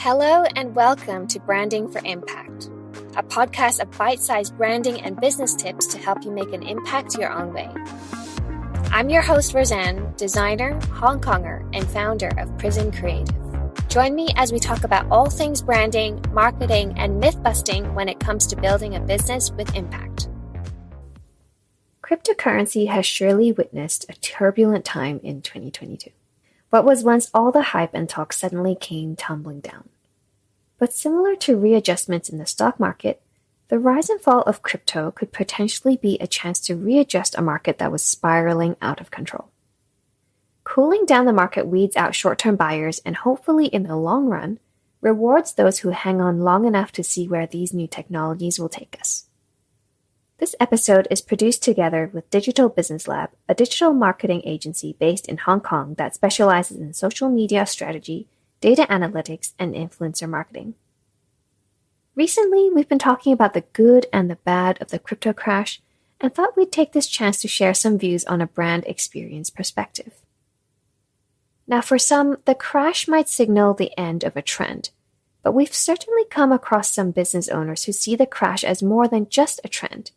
Hello and welcome to Branding for Impact, a podcast of bite-sized branding and business tips to help you make an impact your own way. I'm your host, Roseanne, designer, Hong Konger, and founder of Prism Creative. Join me as we talk about all things branding, marketing, and myth-busting when it comes to building a business with impact. Cryptocurrency has surely witnessed a turbulent time in 2022. What was once all the hype and talk suddenly came tumbling down. But similar to readjustments in the stock market, the rise and fall of crypto could potentially be a chance to readjust a market that was spiraling out of control. Cooling down the market weeds out short-term buyers and hopefully in the long run, rewards those who hang on long enough to see where these new technologies will take us. This episode is produced together with Digital Business Lab, a digital marketing agency based in Hong Kong that specializes in social media strategy, data analytics, and influencer marketing. Recently, we've been talking about the good and the bad of the crypto crash and thought we'd take this chance to share some views on a brand experience perspective. Now, for some, the crash might signal the end of a trend, but we've certainly come across some business owners who see the crash as more than just a trend,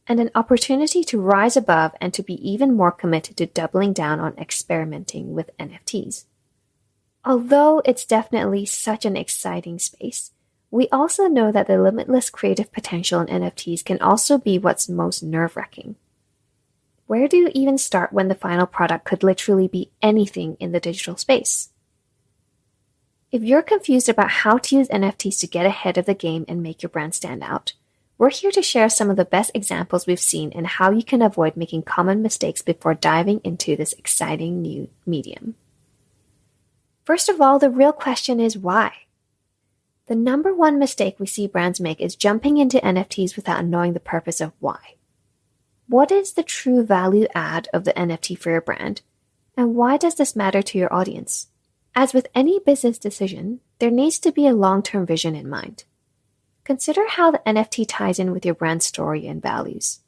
and an opportunity to rise above and to be even more committed to doubling down on experimenting with NFTs. Although it's definitely such an exciting space, we also know that the limitless creative potential in NFTs can also be what's most nerve-wracking. Where do you even start when the final product could literally be anything in the digital space? If you're confused about how to use NFTs to get ahead of the game and make your brand stand out, we're here to share some of the best examples we've seen and how you can avoid making common mistakes before diving into this exciting new medium. First of all, the real question is why? The number one mistake we see brands make is jumping into NFTs without knowing the purpose of why. What is the true value add of the NFT for your brand? And why does this matter to your audience? As with any business decision, there needs to be a long-term vision in mind. Consider how the NFT ties in with your brand story and values.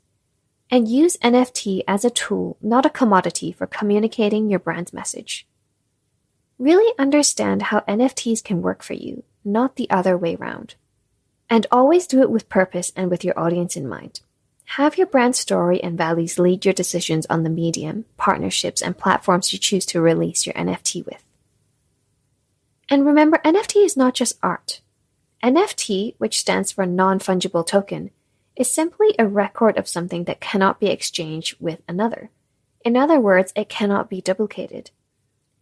And use NFT as a tool, not a commodity, for communicating your brand's message. Really understand how NFTs can work for you, not the other way around. And always do it with purpose and with your audience in mind. Have your brand story and values lead your decisions on the medium, partnerships, and platforms you choose to release your NFT with. And remember, NFT is not just art. NFT, which stands for non-fungible token, is simply a record of something that cannot be exchanged with another. In other words, it cannot be duplicated.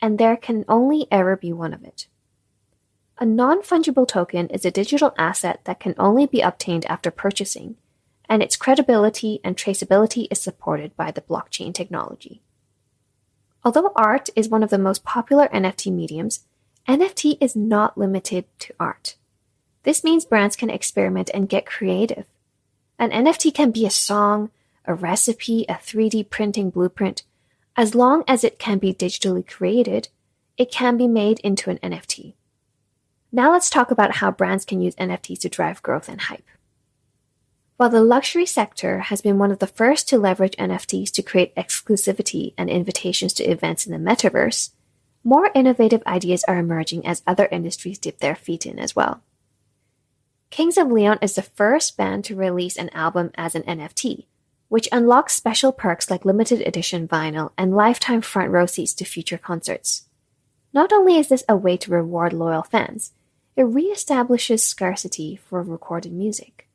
And there can only ever be one of it. A non-fungible token is a digital asset that can only be obtained after purchasing, and its credibility and traceability is supported by the blockchain technology. Although art is one of the most popular NFT mediums, NFT is not limited to art. This means brands can experiment and get creative. An NFT can be a song, a recipe, a 3D printing blueprint. As long as it can be digitally created, it can be made into an NFT. Now let's talk about how brands can use NFTs to drive growth and hype. While the luxury sector has been one of the first to leverage NFTs to create exclusivity and invitations to events in the metaverse, more innovative ideas are emerging as other industries dip their feet in as well. Kings of Leon is the first band to release an album as an NFT, which unlocks special perks like limited edition vinyl and lifetime front row seats to future concerts. Not only is this a way to reward loyal fans, it reestablishes scarcity for recorded music.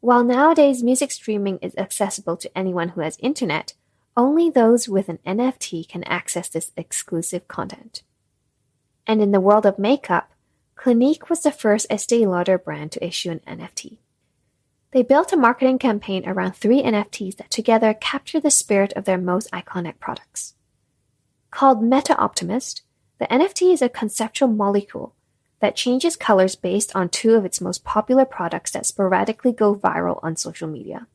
While nowadays music streaming is accessible to anyone who has internet, only those with an NFT can access this exclusive content. And in the world of makeup, Clinique was the first Estée Lauder brand to issue an NFT. They built a marketing campaign around 3 NFTs that together capture the spirit of their most iconic products. Called Meta Optimist, the NFT is a conceptual molecule that changes colors based on 2 of its most popular products that sporadically go viral on social media.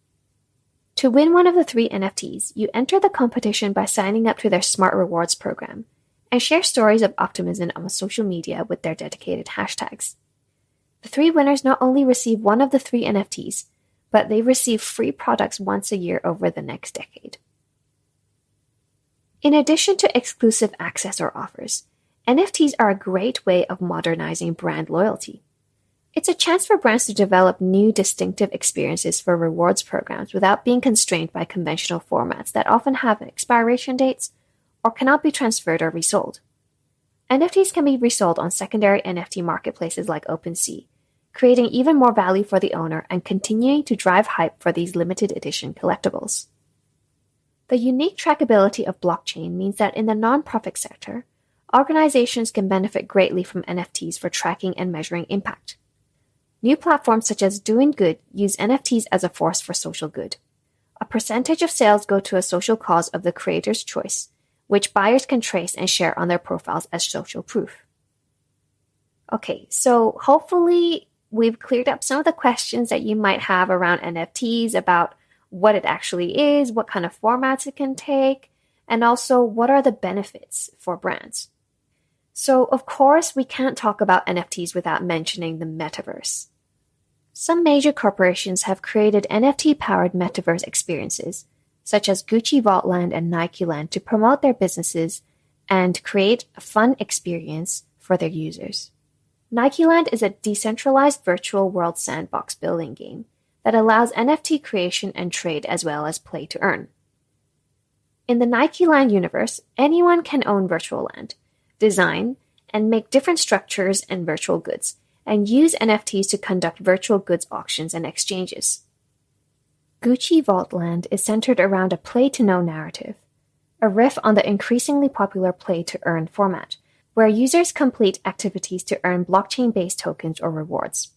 To win one of the 3 NFTs, you enter the competition by signing up to their Smart Rewards program and share stories of optimism on social media with their dedicated hashtags. The 3 winners not only receive one of the 3 NFTs, but they receive free products once a year over the next decade. In addition to exclusive access or offers, NFTs are a great way of modernizing brand loyalty. It's a chance for brands to develop new distinctive experiences for rewards programs without being constrained by conventional formats that often have expiration dates or cannot be transferred or resold. NFTs can be resold on secondary NFT marketplaces like OpenSea, creating even more value for the owner and continuing to drive hype for these limited edition collectibles. The unique trackability of blockchain means that in the nonprofit sector, organizations can benefit greatly from NFTs for tracking and measuring impact. New platforms such as Doing Good use NFTs as a force for social good. A percentage of sales go to a social cause of the creator's choice, which buyers can trace and share on their profiles as social proof. Okay, so hopefully we've cleared up some of the questions that you might have around NFTs, about what it actually is, what kind of formats it can take, and also what are the benefits for brands. So, of course, we can't talk about NFTs without mentioning the metaverse. Some major corporations have created NFT-powered metaverse experiences, such as Gucci Vaultland and Nike Land, to promote their businesses and create a fun experience for their users. Nike Land is a decentralized virtual world sandbox building game that allows NFT creation and trade as well as play to earn. In the Nike Land universe, anyone can own virtual land, design, and make different structures and virtual goods, and use NFTs to conduct virtual goods auctions and exchanges. Gucci Vaultland is centered around a play-to-know narrative, a riff on the increasingly popular play-to-earn format, where users complete activities to earn blockchain-based tokens or rewards.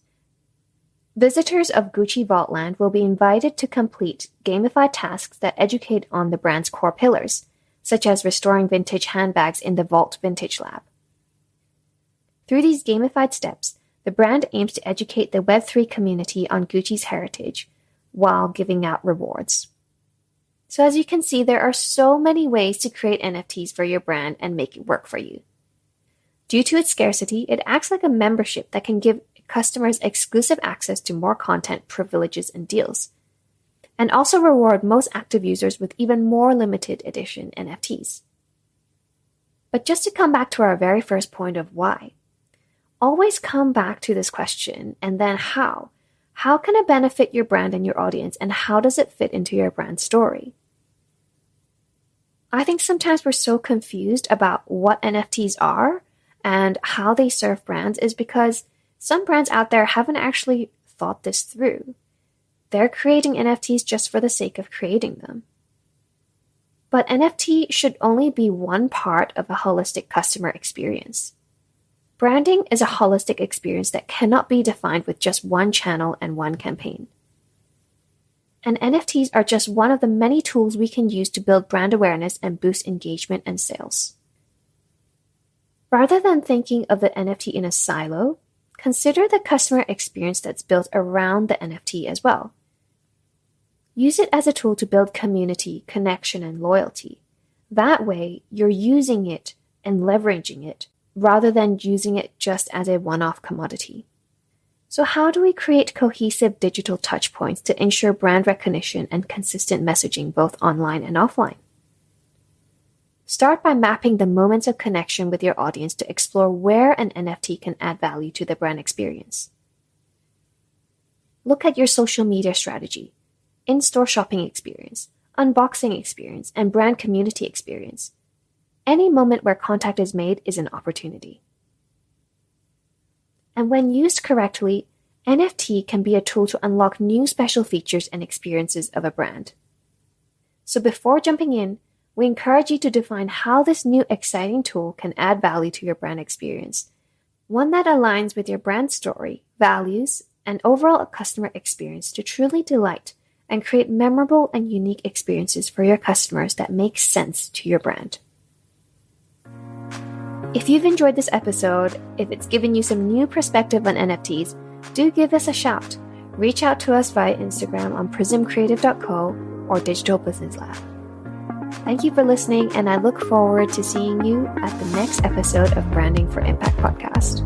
Visitors of Gucci Vaultland will be invited to complete gamified tasks that educate on the brand's core pillars, such as restoring vintage handbags in the Vault Vintage Lab. Through these gamified steps, the brand aims to educate the Web3 community on Gucci's heritage while giving out rewards. So as you can see, there are so many ways to create NFTs for your brand and make it work for you. Due to its scarcity, it acts like a membership that can give customers exclusive access to more content, privileges, and deals, and also reward most active users with even more limited edition NFTs. But just to come back to our very first point of why, always come back to this question and then how. How can it benefit your brand and your audience, and how does it fit into your brand story? I think sometimes we're so confused about what NFTs are and how they serve brands is because some brands out there haven't actually thought this through. They're creating NFTs just for the sake of creating them. But NFT should only be one part of a holistic customer experience. Branding is a holistic experience that cannot be defined with just one channel and one campaign. And NFTs are just one of the many tools we can use to build brand awareness and boost engagement and sales. Rather than thinking of the NFT in a silo, consider the customer experience that's built around the NFT as well. Use it as a tool to build community, connection, and loyalty. That way, you're using it and leveraging it rather than using it just as a one-off commodity. So how do we create cohesive digital touchpoints to ensure brand recognition and consistent messaging both online and offline? Start by mapping the moments of connection with your audience to explore where an NFT can add value to the brand experience. Look at your social media strategy, in-store shopping experience, unboxing experience, and brand community experience. Any moment where contact is made is an opportunity. And when used correctly, NFT can be a tool to unlock new special features and experiences of a brand. So before jumping in, we encourage you to define how this new exciting tool can add value to your brand experience, one that aligns with your brand story, values, and overall customer experience to truly delight and create memorable and unique experiences for your customers that make sense to your brand. If you've enjoyed this episode, if it's given you some new perspective on NFTs, do give us a shout. Reach out to us via Instagram on prismcreative.co or Digital Business Lab. Thank you for listening, and I look forward to seeing you at the next episode of Branding for Impact podcast.